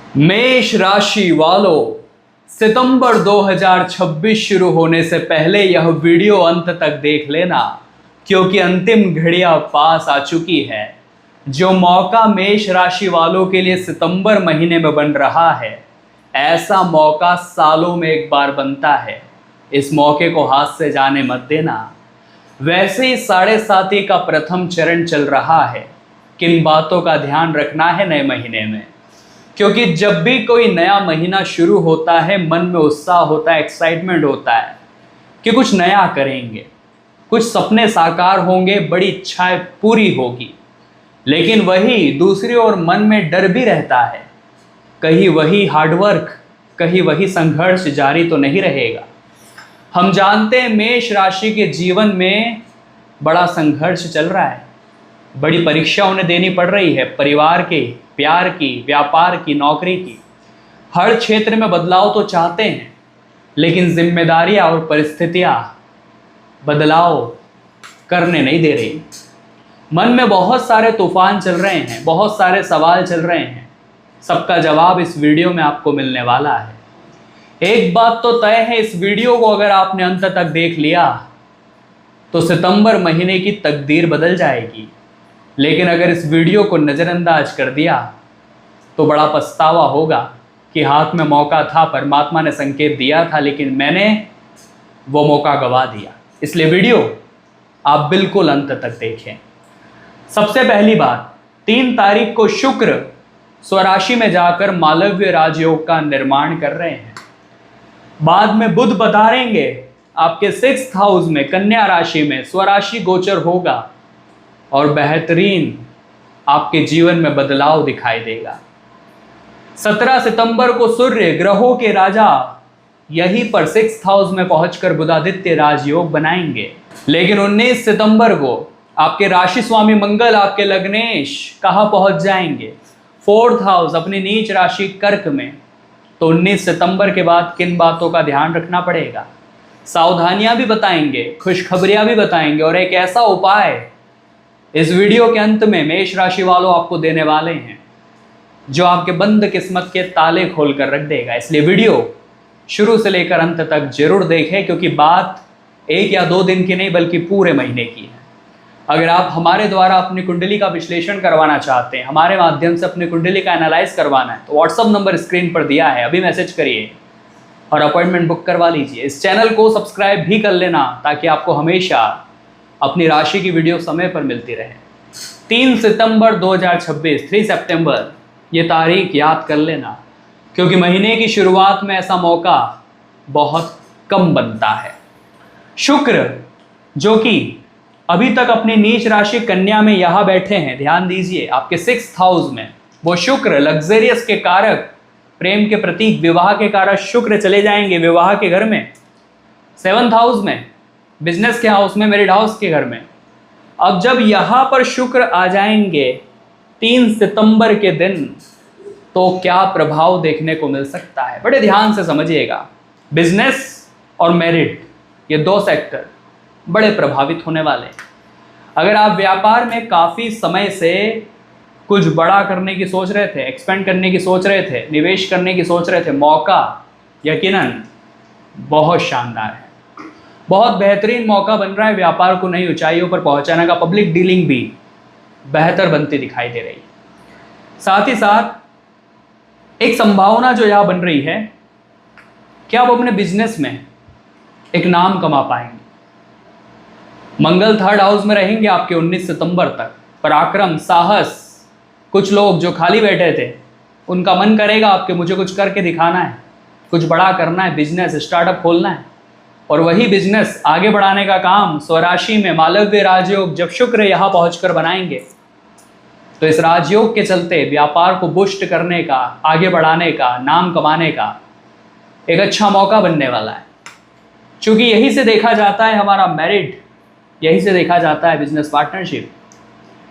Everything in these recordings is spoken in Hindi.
मेष राशि वालों, सितंबर 2026 शुरू होने से पहले यह वीडियो अंत तक देख लेना, क्योंकि अंतिम घड़ियां पास आ चुकी है। जो मौका मेष राशि वालों के लिए सितंबर महीने में बन रहा है, ऐसा मौका सालों में एक बार बनता है। इस मौके को हाथ से जाने मत देना। वैसे ही 7.5 का प्रथम चरण चल रहा है। किन बातों का ध्यान रखना है नए महीने में, क्योंकि जब भी कोई नया महीना शुरू होता है, मन में उत्साह होता है, एक्साइटमेंट होता है कि कुछ नया करेंगे, कुछ सपने साकार होंगे, बड़ी इच्छाएं पूरी होगी। लेकिन वही दूसरी ओर मन में डर भी रहता है, कहीं वही हार्डवर्क, कहीं वही संघर्ष जारी तो नहीं रहेगा। हम जानते हैं मेष राशि के जीवन में बड़ा संघर्ष चल रहा है, बड़ी परीक्षा उन्हें देनी पड़ रही है, परिवार की, प्यार की, व्यापार की, नौकरी की। हर क्षेत्र में बदलाव तो चाहते हैं, लेकिन जिम्मेदारियां और परिस्थितियां बदलाव करने नहीं दे रही। मन में बहुत सारे तूफान चल रहे हैं, बहुत सारे सवाल चल रहे हैं। सबका जवाब इस वीडियो में आपको मिलने वाला है। एक बात तो तय है, इस वीडियो को अगर आपने अंत तक देख लिया तो सितंबर महीने की तकदीर बदल जाएगी। लेकिन अगर इस वीडियो को नज़रअंदाज कर दिया तो बड़ा पछतावा होगा कि हाथ में मौका था, परमात्मा ने संकेत दिया था, लेकिन मैंने वो मौका गवा दिया। इसलिए वीडियो आप बिल्कुल अंत तक देखें। सबसे पहली बात, 3 तारीख को शुक्र स्वराशि में जाकर मालव्य राजयोग का निर्माण कर रहे हैं। बाद में बुध पधारेंगे आपके 6th हाउस में, कन्या राशि में स्वराशि गोचर होगा और बेहतरीन आपके जीवन में बदलाव दिखाई देगा। 17 सितंबर को सूर्य ग्रहों के राजा यहीं पर 6th हाउस में पहुंचकर बुधादित्य राजयोग बनाएंगे। लेकिन 19 सितंबर को आपके राशि स्वामी मंगल आपके लग्नेश कहाँ पहुंच जाएंगे? 4th हाउस, अपनी नीच राशि कर्क में। तो 19 सितंबर के बाद किन बातों का ध्यान रखना पड़ेगा, सावधानियां भी बताएंगे, खुशखबरियां भी बताएंगे, और एक ऐसा उपाय इस वीडियो के अंत में मेष राशि वालों आपको देने वाले हैं जो आपके बंद किस्मत के ताले खोल कर रख देगा। इसलिए वीडियो शुरू से लेकर अंत तक जरूर देखें, क्योंकि बात 1 या 2 दिन की नहीं बल्कि पूरे महीने की है। अगर आप हमारे द्वारा अपनी कुंडली का विश्लेषण करवाना चाहते हैं, हमारे माध्यम से अपनी कुंडली का एनालाइज करवाना है, तो व्हाट्सअप नंबर स्क्रीन पर दिया है, अभी मैसेज करिए और अपॉइंटमेंट बुक करवा लीजिए। इस चैनल को सब्सक्राइब भी कर लेना, ताकि आपको हमेशा अपनी राशि की वीडियो समय पर मिलती रहे। 3 सितंबर 2026, 3 सितंबर, ये तारीख याद कर लेना, क्योंकि महीने की शुरुआत में ऐसा मौका बहुत कम बनता है। शुक्र जो कि अभी तक अपनी नीच राशि कन्या में यहाँ बैठे हैं, ध्यान दीजिए, आपके 6th हाउस में। वो शुक्र लग्जरियस के कारक, प्रेम के प्रतीक, विवाह के कारक शुक्र चले जाएंगे विवाह के घर में। 7th हाउस में, बिजनेस के हाउस में, मैरिड हाउस के घर में। अब जब यहाँ पर शुक्र आ जाएंगे 3 सितंबर के दिन, तो क्या प्रभाव देखने को मिल सकता है, बड़े ध्यान से समझिएगा। बिजनेस और मैरिड, ये 2 सेक्टर बड़े प्रभावित होने वाले। अगर आप व्यापार में काफ़ी समय से कुछ बड़ा करने की सोच रहे थे, एक्सपेंड करने की सोच रहे थे, निवेश करने की सोच रहे थे, मौका यकीनन बहुत शानदार है। बहुत बेहतरीन मौका बन रहा है व्यापार को नई ऊंचाइयों पर पहुंचाने का। पब्लिक डीलिंग भी बेहतर बनती दिखाई दे रही है। साथ ही साथ एक संभावना जो यहाँ बन रही है कि आप अपने बिजनेस में एक नाम कमा पाएंगे। मंगल 3rd हाउस में रहेंगे आपके 19 सितंबर तक। पराक्रम, साहस, कुछ लोग जो खाली बैठे थे उनका मन करेगा आपके, मुझे कुछ करके दिखाना है, कुछ बड़ा करना है, बिजनेस स्टार्टअप खोलना है। और वही बिजनेस आगे बढ़ाने का काम स्वराशि में मालव्य राजयोग जब शुक्र यहाँ पहुंचकर बनाएंगे, तो इस राजयोग के चलते व्यापार को बुस्ट करने का, आगे बढ़ाने का, नाम कमाने का एक अच्छा मौका बनने वाला है। क्योंकि यही से देखा जाता है हमारा मैरिड, यही से देखा जाता है बिजनेस पार्टनरशिप।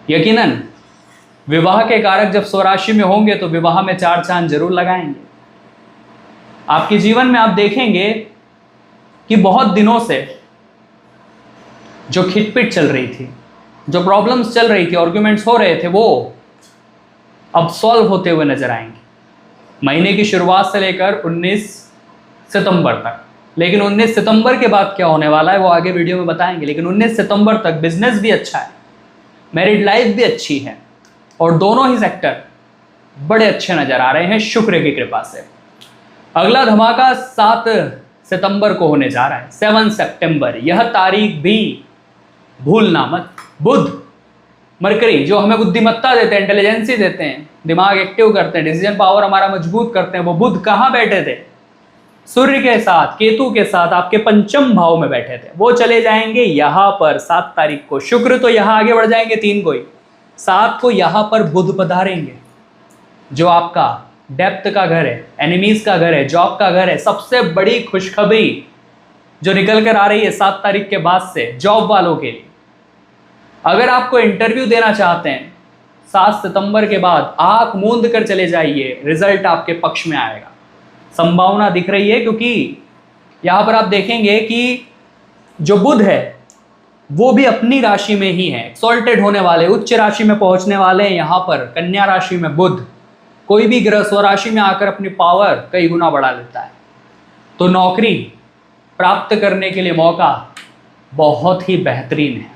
यकीनन विवाह के कारक जब स्वराशि में होंगे तो विवाह में 4 चांद जरूर लगाएंगे। आपके जीवन में आप देखेंगे कि बहुत दिनों से जो खिटपिट चल रही थी, जो प्रॉब्लम्स चल रही थी, आर्ग्यूमेंट्स हो रहे थे, वो अब सॉल्व होते हुए नजर आएंगे। महीने की शुरुआत से लेकर 19 सितंबर तक। लेकिन 19 सितंबर के बाद क्या होने वाला है वो आगे वीडियो में बताएंगे। लेकिन 19 सितंबर तक बिजनेस भी अच्छा है, मैरिड लाइफ भी अच्छी है और दोनों ही सेक्टर बड़े अच्छे नजर आ रहे हैं शुक्र की कृपा से। अगला धमाका 7 सितंबर को होने जा रहा है, 7 सितंबर। यह तारीख भी भूलना मत। बुध, मरकरी जो हमें बुद्धिमत्ता देते हैं, इंटेलिजेंसी देते हैं, दिमाग एक्टिव करते हैं, डिसीजन पावर हमारा मजबूत करते हैं, वो बुध कहाँ बैठे थे? सूर्य के साथ, केतु के साथ आपके पंचम भाव में बैठे थे। वो चले जाएंगे यहां पर 7 तारीख को। शुक्र तो यहां आगे बढ़ जाएंगे 3 को ही, 7 को यहां पर बुध पधारेंगे, जो आपका डेप्थ का घर है, एनिमीज का घर है, जॉब का घर है। सबसे बड़ी खुशखबरी जो निकल कर आ रही है 7 तारीख के बाद से जॉब वालों के लिए, अगर आपको इंटरव्यू देना चाहते हैं 7 सितंबर के बाद आंख मूंद कर चले जाइए, रिजल्ट आपके पक्ष में आएगा। संभावना दिख रही है, क्योंकि यहां पर आप देखेंगे कि जो बुध है वो भी अपनी राशि में ही है, एक्सॉल्टेड होने वाले, उच्च राशि में पहुंचने वाले हैं। यहां पर कन्या राशि में बुध, कोई भी ग्रह स्वराशि में आकर अपनी पावर कई गुना बढ़ा देता है। तो नौकरी प्राप्त करने के लिए मौका बहुत ही बेहतरीन है।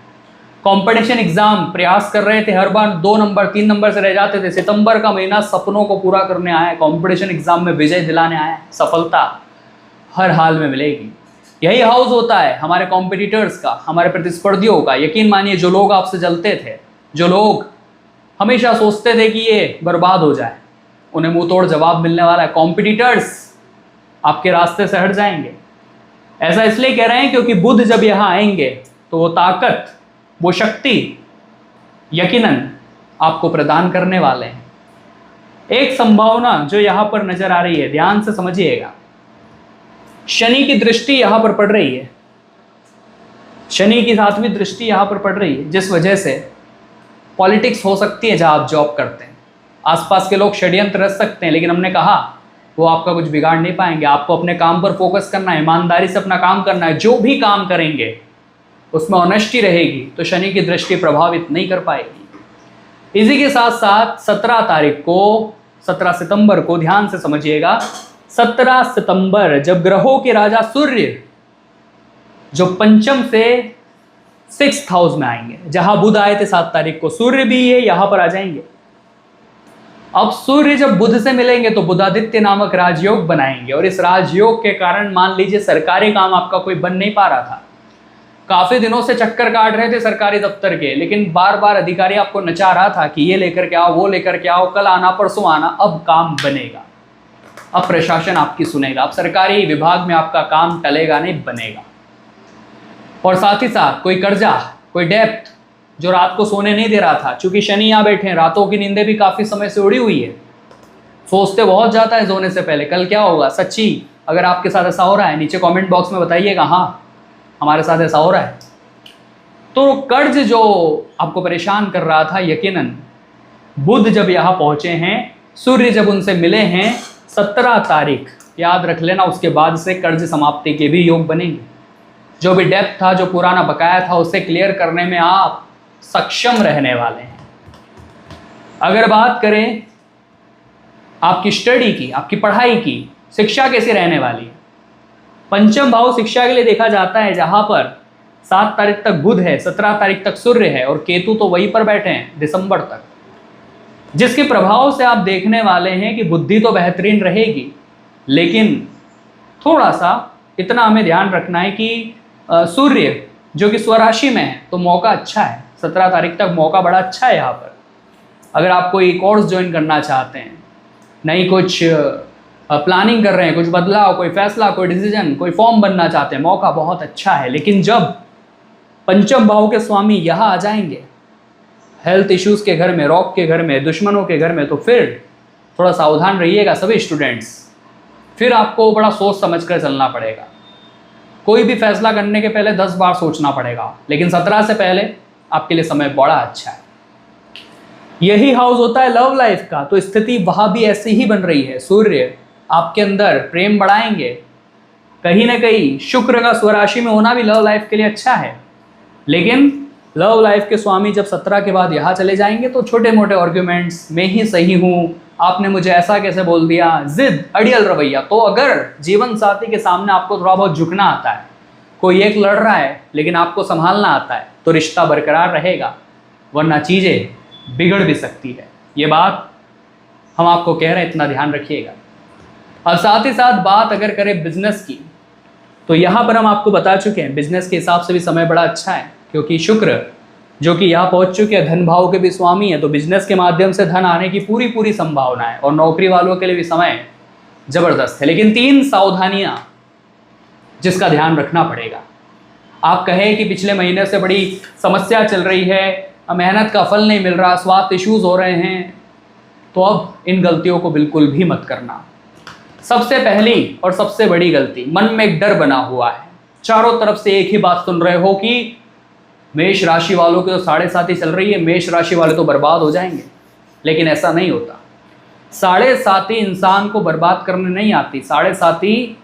कंपटीशन एग्जाम प्रयास कर रहे थे, हर बार 2 नंबर 3 नंबर से रह जाते थे। सितंबर का महीना सपनों को पूरा करने आया है, कंपटीशन एग्जाम में विजय दिलाने आया है। सफलता हर हाल में मिलेगी। यही हाउस होता है हमारे कॉम्पिटिटर्स का, हमारे प्रतिस्पर्धियों का। यकीन मानिए, जो लोग आपसे जलते थे, जो लोग हमेशा सोचते थे कि ये बर्बाद हो जाए, उन्हें मुंह तोड़ जवाब मिलने वाला है। कॉम्पिटिटर्स आपके रास्ते से हट जाएंगे। ऐसा इसलिए कह रहे हैं क्योंकि बुध जब यहाँ आएंगे तो वो ताकत, वो शक्ति यकीनन आपको प्रदान करने वाले हैं। एक संभावना जो यहां पर नजर आ रही है, ध्यान से समझिएगा, शनि की दृष्टि यहां पर पड़ रही है। शनि की 7वीं दृष्टि यहां पर पड़ रही है, जिस वजह से पॉलिटिक्स हो सकती है जहां आप जॉब करते हैं। आसपास के लोग षड्यंत्र रच सकते हैं, लेकिन हमने कहा वो आपका कुछ बिगाड़ नहीं पाएंगे। आपको अपने काम पर फोकस करना है, ईमानदारी से अपना काम करना है। जो भी काम करेंगे उसमें ऑनेस्टी रहेगी तो शनि की दृष्टि प्रभावित नहीं कर पाएगी। इसी के साथ साथ 17 तारीख को, 17 सितंबर को ध्यान से समझिएगा, 17 सितंबर जब ग्रहों के राजा सूर्य जो पंचम से 6th हाउस में आएंगे, जहां बुध आए थे 7 तारीख को, सूर्य भी ये यहां पर आ जाएंगे। अब सूर्य जब बुध से मिलेंगे तो बुधादित्य नामक राजयोग बनाएंगे, और इस राजयोग के कारण मान लीजिए सरकारी काम आपका कोई बन नहीं पा रहा था, काफी दिनों से चक्कर काट रहे थे सरकारी दफ्तर के, लेकिन बार बार अधिकारी आपको नचा रहा था कि ये लेकर के आओ, वो लेकर के आओ, कल आना, परसों आना। अब काम बनेगा, अब प्रशासन आपकी सुनेगा, अब सरकारी विभाग में आपका काम टलेगा नहीं, बनेगा। और साथ ही साथ कोई कर्जा, कोई डेप्थ जो रात को सोने नहीं दे रहा था, चूंकि शनि यहाँ बैठे हैं, रातों की नींदें भी काफी समय से उड़ी हुई है, सोचते बहुत जाता है सोने से पहले कल क्या होगा। सच्ची अगर आपके साथ ऐसा हो रहा है, नीचे कमेंट बॉक्स में बताइएगा, हाँ हमारे साथ ऐसा हो रहा है। तो कर्ज जो आपको परेशान कर रहा था, यकीनन बुध जब यहाँ पहुंचे हैं, सूर्य जब उनसे मिले हैं 17 तारीख, याद रख लेना, उसके बाद से कर्ज समाप्ति के भी योग बनेंगे। जो भी डेप्थ था, जो पुराना बकाया था, उसे क्लियर करने में आप सक्षम रहने वाले हैं। अगर बात करें आपकी स्टडी की, आपकी पढ़ाई की, शिक्षा कैसी रहने वाली है, पंचम भाव शिक्षा के लिए देखा जाता है, जहां पर 7 तारीख तक बुध है, 17 तारीख तक सूर्य है, और केतु तो वहीं पर बैठे हैं दिसंबर तक, जिसके प्रभाव से आप देखने वाले हैं कि बुद्धि तो बेहतरीन रहेगी, लेकिन थोड़ा सा इतना हमें ध्यान रखना है कि सूर्य जो कि स्वराशि में है, तो मौका अच्छा है, 17 तारीख तक मौका बड़ा अच्छा है यहाँ पर। अगर आप कोई कोर्स ज्वाइन करना चाहते हैं, नहीं कुछ प्लानिंग कर रहे हैं, कुछ बदलाव, कोई फैसला, कोई डिसीजन, कोई फॉर्म बनना चाहते हैं, मौका बहुत अच्छा है। लेकिन जब पंचम भाव के स्वामी यहाँ आ जाएंगे, हेल्थ इश्यूज के घर में, रॉक के घर में, दुश्मनों के घर में, तो फिर थोड़ा सावधान रहिएगा सभी स्टूडेंट्स। फिर आपको बड़ा सोच समझ कर चलना पड़ेगा, कोई भी फैसला करने के पहले 10 बार सोचना पड़ेगा, लेकिन 17 से पहले आपके लिए समय बड़ा अच्छा है। यही हाउस होता है लव लाइफ का, तो स्थिति वहाँ भी ऐसी ही बन रही है। सूर्य आपके अंदर प्रेम बढ़ाएंगे, कहीं ना कहीं शुक्र का स्वराशि में होना भी लव लाइफ के लिए अच्छा है, लेकिन लव लाइफ के स्वामी जब 17 के बाद यहाँ चले जाएंगे तो छोटे मोटे आर्ग्यूमेंट्स में ही सही हूँ, आपने मुझे ऐसा कैसे बोल दिया, जिद, अड़ियल रवैया। तो अगर जीवन साथी के सामने आपको थोड़ा बहुत झुकना आता है, कोई एक लड़ रहा है लेकिन आपको संभालना आता है, तो रिश्ता बरकरार रहेगा, वरना चीज़ें बिगड़ भी सकती है। ये बात हम आपको कह रहे हैं, इतना ध्यान रखिएगा। अब साथ ही साथ बात अगर करें बिजनेस की, तो यहाँ पर हम आपको बता चुके हैं बिजनेस के हिसाब से भी समय बड़ा अच्छा है, क्योंकि शुक्र जो कि यहाँ पहुँच चुके हैं, धन भाव के भी स्वामी है, तो बिजनेस के माध्यम से धन आने की पूरी पूरी संभावना है। और नौकरी वालों के लिए भी समय जबरदस्त है। लेकिन 3 सावधानियाँ जिसका ध्यान रखना पड़ेगा। आप कहें कि पिछले महीने से बड़ी समस्या चल रही है, मेहनत का फल नहीं मिल रहा, स्वास्थ्य इश्यूज हो रहे हैं, तो अब इन गलतियों को बिल्कुल भी मत करना। सबसे पहली और सबसे बड़ी गलती, मन में एक डर बना हुआ है, चारों तरफ से एक ही बात सुन रहे हो कि मेष राशि वालों की तो 7.5 चल रही है, मेष राशि वाले तो बर्बाद हो जाएंगे। लेकिन ऐसा नहीं होता। 7.5 इंसान को बर्बाद करने नहीं आती, 7.5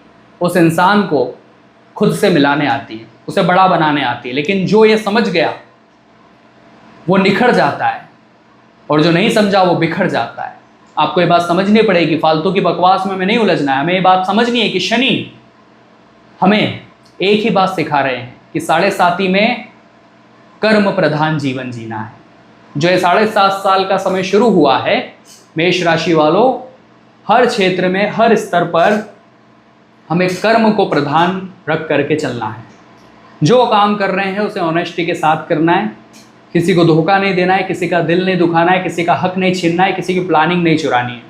उस इंसान को खुद से मिलाने आती है, उसे बड़ा बनाने आती है। लेकिन जो ये समझ गया वो निखर जाता है, और जो नहीं समझा वो बिखर जाता है। आपको ये बात समझनी पड़ेगी, फालतू की बकवास में हमें नहीं उलझना है। हमें ये बात समझनी है कि शनि हमें एक ही बात सिखा रहे हैं कि 7.5 में कर्म प्रधान जीवन जीना है। जो ये 7.5 साल का समय शुरू हुआ है, मेष राशि वालों, हर क्षेत्र में, हर स्तर पर हमें कर्म को प्रधान रख करके चलना है। जो काम कर रहे हैं उसे ऑनेस्टी के साथ करना है, किसी को धोखा नहीं देना है, किसी का दिल नहीं दुखाना है, किसी का हक नहीं छीनना है, किसी की प्लानिंग नहीं चुरानी है।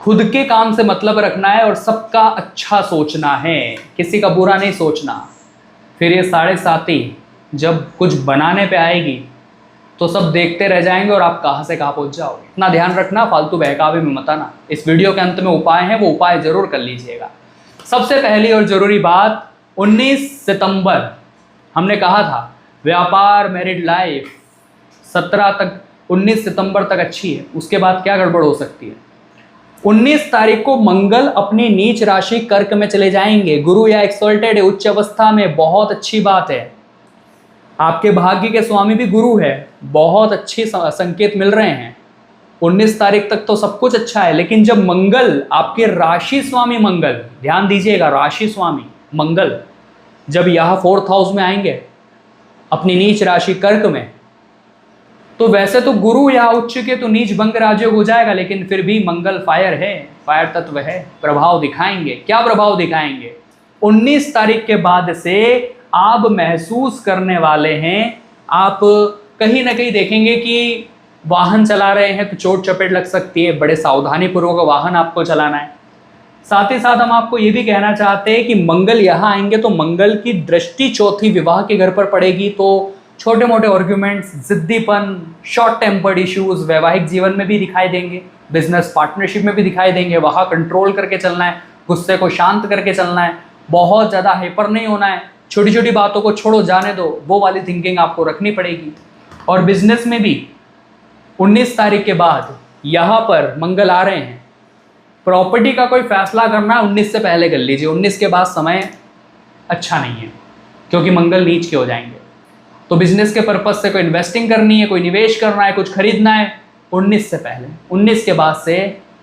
खुद के काम से मतलब रखना है और सबका अच्छा सोचना है, किसी का बुरा नहीं सोचना। फिर ये 7.5 जब कुछ बनाने पे आएगी तो सब देखते रह जाएंगे और आप कहाँ से कहाँ पहुँच जाओगे। इतना ध्यान रखना, फालतू बहकावे में मत आना। इस वीडियो के अंत में उपाय हैं, वो उपाय जरूर कर लीजिएगा। सबसे पहली और ज़रूरी बात, 19 सितंबर हमने कहा था व्यापार, मैरिड लाइफ 17 तक, 19 सितंबर तक अच्छी है, उसके बाद क्या गड़बड़ हो सकती है। 19 तारीख को मंगल अपनी नीच राशि कर्क में चले जाएंगे। गुरु या एक्सॉल्टेड है, उच्च अवस्था में, बहुत अच्छी बात है। आपके भाग्य के स्वामी भी गुरु है, बहुत अच्छे संकेत मिल रहे हैं। 19 तारीख तक तो सब कुछ अच्छा है। लेकिन जब मंगल, आपके राशि स्वामी मंगल, ध्यान दीजिएगा, राशि स्वामी मंगल जब यहाँ 4th हाउस में आएंगे अपनी नीच राशि कर्क में, तो वैसे तो गुरु यहाँ उच्च के तो नीच भंग राजयोग हो जाएगा, लेकिन फिर भी मंगल फायर है, फायर तत्व है, प्रभाव दिखाएंगे। क्या प्रभाव दिखाएंगे? 19 तारीख के बाद से आप महसूस करने वाले हैं, आप कहीं ना कहीं देखेंगे कि वाहन चला रहे हैं तो चोट चपेट लग सकती है, बड़े सावधानी पूर्वक वाहन आपको चलाना है। साथ ही साथ हम आपको ये भी कहना चाहते हैं कि मंगल यहाँ आएंगे तो मंगल की दृष्टि चौथी विवाह के घर पर पड़ेगी, तो छोटे मोटे आर्ग्यूमेंट्स, जिद्दीपन, शॉर्ट टेम्पर्ड इश्यूज वैवाहिक जीवन में भी दिखाई देंगे, बिजनेस पार्टनरशिप में भी दिखाई देंगे। वहाँ कंट्रोल करके चलना है, गुस्से को शांत करके चलना है, बहुत ज़्यादा हाइपर नहीं होना है, छोटी छोटी बातों को छोड़ो, जाने दो, वो वाली थिंकिंग आपको रखनी पड़ेगी। और बिजनेस में भी 19 तारीख के बाद यहाँ पर मंगल आ रहे हैं। प्रॉपर्टी का कोई फैसला करना है 19 से पहले कर लीजिए, 19 के बाद समय अच्छा नहीं है, क्योंकि मंगल नीच के हो जाएंगे। तो बिजनेस के पर्पज से कोई इन्वेस्टिंग करनी है, कोई निवेश करना है, कुछ खरीदना है, 19 से पहले। 19 के बाद से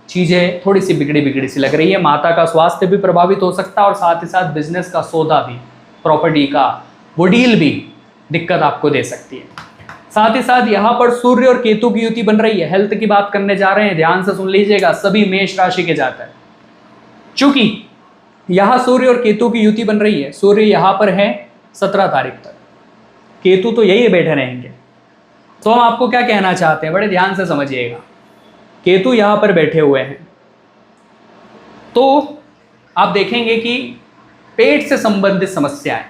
चीज़ें थोड़ी सी बिगड़ी सी लग रही है। माता का स्वास्थ्य भी प्रभावित हो सकता है, और साथ ही साथ बिजनेस का सौदा भी, प्रॉपर्टी का वो डील भी दिक्कत आपको दे सकती है। साथ ही साथ यहाँ पर सूर्य और केतु की युति बन रही है। हेल्थ की बात करने जा रहे हैं, ध्यान से सुन लीजिएगा, सभी मेष राशि के जातक है। चूंकि यहाँ सूर्य और केतु की युति बन रही है, सूर्य यहाँ पर है 17 तारीख तक, केतु तो यही बैठे रहेंगे। तो हम आपको क्या कहना चाहते हैं, बड़े ध्यान से समझिएगा। केतु यहाँ पर बैठे हुए हैं तो आप देखेंगे कि पेट से संबंधित समस्याएं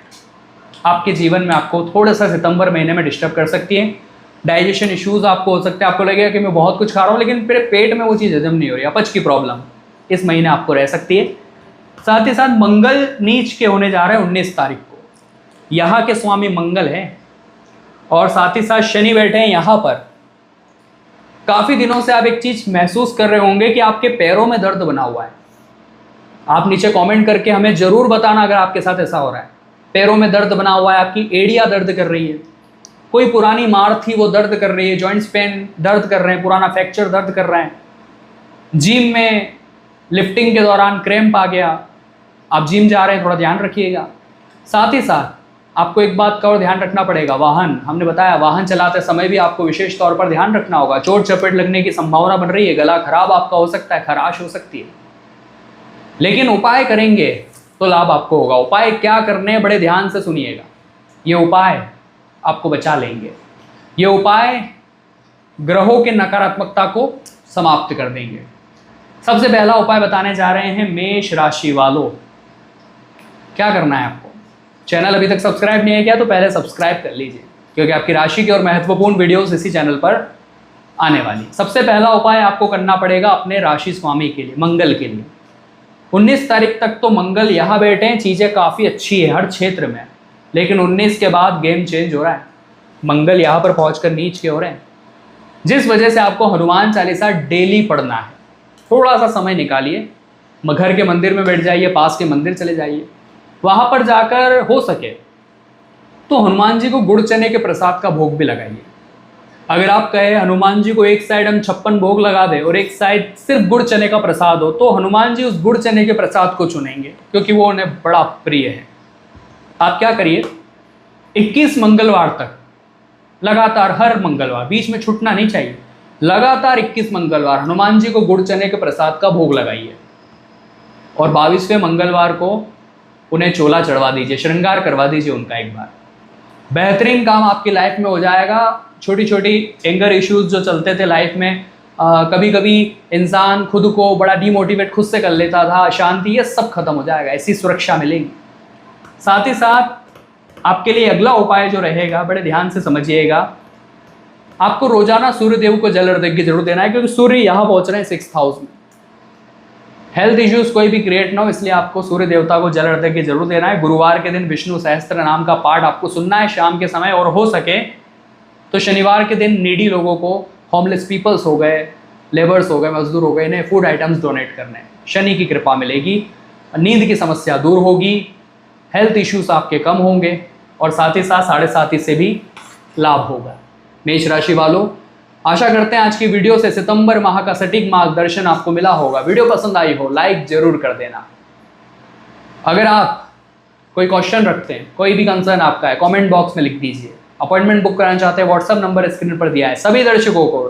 आपके जीवन में आपको थोड़ा सा सितंबर महीने में डिस्टर्ब कर सकती है। डाइजेशन इश्यूज आपको हो सकते हैं, आपको लगेगा कि मैं बहुत कुछ खा रहा हूँ लेकिन मेरे पेट में वो चीज़ हजम नहीं हो रही, अपच की प्रॉब्लम इस महीने आपको रह सकती है। साथ ही साथ मंगल नीच के होने जा रहे हैं 19 तारीख को, यहाँ के स्वामी मंगल हैं, और साथ ही साथ शनि बैठे हैं यहाँ पर। काफ़ी दिनों से आप एक चीज़ महसूस कर रहे होंगे कि आपके पैरों में दर्द बना हुआ है। आप नीचे कमेंट करके हमें ज़रूर बताना अगर आपके साथ ऐसा हो रहा है। पैरों में दर्द बना हुआ है, आपकी एड़ियाँ दर्द कर रही है, कोई पुरानी मार थी वो दर्द कर रही है, जॉइंट्स पेन दर्द कर रहे हैं, पुराना फ्रैक्चर दर्द कर रहे हैं, जिम में लिफ्टिंग के दौरान क्रैम्प आ गया, आप जिम जा रहे हैं, थोड़ा ध्यान रखिएगा। साथ ही साथ आपको एक बात का और ध्यान रखना पड़ेगा, वाहन, हमने बताया वाहन चलाते समय भी आपको विशेष तौर पर ध्यान रखना होगा। चोट चपेट लगने की संभावना बन रही है, गला खराब आपका हो सकता है, खराश हो सकती है, लेकिन उपाय करेंगे तो लाभ आपको होगा। उपाय क्या करने हैं, बड़े ध्यान से सुनिएगा। ये उपाय आपको बचा लेंगे, ये उपाय ग्रहों के नकारात्मकता को समाप्त कर देंगे। सबसे पहला उपाय बताने जा रहे हैं मेष राशि वालों। क्या करना है आपको, चैनल अभी तक सब्सक्राइब नहीं है क्या तो पहले सब्सक्राइब कर लीजिए, क्योंकि आपकी राशि की और महत्वपूर्ण वीडियोस इसी चैनल पर आने वाली। सबसे पहला उपाय आपको करना पड़ेगा अपने राशि स्वामी के लिए, मंगल के लिए। 19 तारीख तक तो मंगल यहाँ बैठे हैं, चीज़ें काफ़ी अच्छी है हर क्षेत्र में, लेकिन 19 के बाद गेम चेंज हो रहा है, मंगल यहाँ पर पहुँचकर नीच के हो रहे हैं, जिस वजह से आपको हनुमान चालीसा डेली पढ़ना है। थोड़ा सा समय निकालिए, घर के मंदिर में बैठ जाइए, पास के मंदिर चले जाइए, वहाँ पर जाकर हो सके तो हनुमान जी को गुड़ चने के प्रसाद का भोग भी लगाइए। अगर आप कहे हनुमान जी को एक साइड हम 56 भोग लगा दें और एक साइड सिर्फ गुड़ चने का प्रसाद हो, तो हनुमान जी उस गुड़ चने के प्रसाद को चुनेंगे, क्योंकि वो उन्हें बड़ा प्रिय है। आप क्या करिए, 21 मंगलवार तक लगातार, हर मंगलवार, बीच में छूटना नहीं चाहिए, लगातार 21 मंगलवार हनुमान जी को गुड़ चने के प्रसाद का भोग लगाइए, और 22वें मंगलवार को उन्हें चोला चढ़वा दीजिए, श्रृंगार करवा दीजिए उनका एक बार। बेहतरीन काम आपकी लाइफ में हो जाएगा। छोटी छोटी एंगर इश्यूज जो चलते थे लाइफ में, कभी कभी इंसान खुद को बड़ा डीमोटिवेट खुद से कर लेता था, अशांति, ये सब खत्म हो जाएगा, ऐसी सुरक्षा मिलेगी। साथ ही साथ आपके लिए अगला उपाय जो रहेगा, बड़े ध्यान से समझिएगा, आपको रोजाना सूर्य देव को जल अर्घ्य जरूर देना है, क्योंकि सूर्य यहाँ पहुंच रहे हैं 6th हाउस में। हेल्थ इश्यूज कोई भी क्रिएट ना हो, इसलिए आपको सूर्य देवता को जल अर्घ्य जरूर देना है। गुरुवार के दिन विष्णु सहस्त्र नाम का पाठ आपको सुनना है शाम के समय, और हो सके तो शनिवार के दिन नीडी लोगों को, होमलेस पीपल्स हो गए, लेबर्स हो गए, मजदूर हो गए, इन्हें फूड आइटम्स डोनेट करने हैं। शनि की कृपा मिलेगी, नींद की समस्या दूर होगी, हेल्थ इश्यूज आपके कम होंगे, और साथ ही साथ 7.5 से भी लाभ होगा। मेष राशि वालों, आशा करते हैं आज की वीडियो से सितंबर माह का सटीक मार्गदर्शन आपको मिला होगा। वीडियो पसंद आई हो लाइक जरूर कर देना। अगर आप कोई क्वेश्चन रखते हैं, कोई भी कंसर्न आपका है, कमेंट बॉक्स में लिख दीजिए। अपॉइंटमेंट बुक कराना चाहते हैं, व्हाट्सएप नंबर स्क्रीन पर दिया है। सभी दर्शकों को